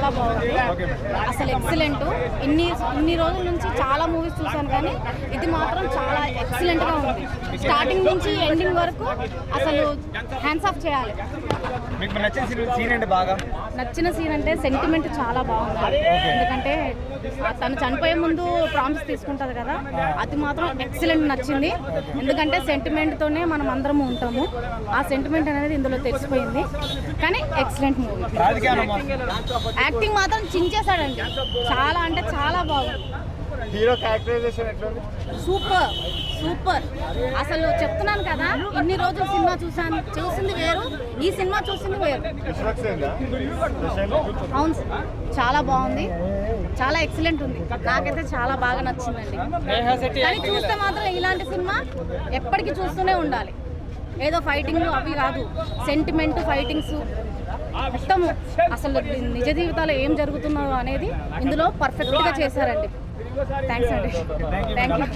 చాలా బాగుంది, అసలు ఎక్సలెంట్. ఇన్ని రోజుల నుంచి చాలా మూవీస్ చూసాను కానీ ఇది మాత్రం చాలా ఎక్సలెంట్గా ఉంది. స్టార్టింగ్ నుంచి ఎండింగ్ వరకు అసలు హ్యాండ్స్ ఆఫ్ చేయాలి. నచ్చిన సీన్ అంటే సెంటిమెంట్ చాలా బాగుంది. ఎందుకంటే తను చనిపోయే ముందు ప్రామిస్ తీసుకుంటుంది కదా, అది మాత్రం ఎక్సలెంట్ నచ్చింది. ఎందుకంటే సెంటిమెంట్తోనే మనం అందరము ఉంటాము, ఆ సెంటిమెంట్ అనేది ఇందులో తెలిసిపోయింది. కానీ ఎక్సలెంట్ మూవీ. యాక్టింగ్ మాత్రం చించేశాడండి, చాలా అంటే చాలా బాగుంది. హీరో క్యారెక్టరైజేషన్ ఎట్లుంది? Super super. అసలు చెప్తున్నాను కదా, ఇన్ని రోజులు సినిమా చూసింది వేరు, ఈ సినిమా చూసింది వేరు. అవును, చాలా బాగుంది, చాలా ఎక్సలెంట్ ఉంది. నాకైతే చాలా బాగా నచ్చిందండి. కానీ చూస్తే మాత్రం ఇలాంటి సినిమా ఎప్పటికీ చూస్తూనే ఉండాలి. ఏదో ఫైటింగ్ అవి కాదు, సెంటిమెంట్, ఫైటింగ్స్ మొత్తము అసలు నిజ జీవితాల్లో ఏం జరుగుతుందో అనేది ఇందులో పర్ఫెక్ట్గా చేశారండి. థ్యాంక్స్ అండి. Thank you.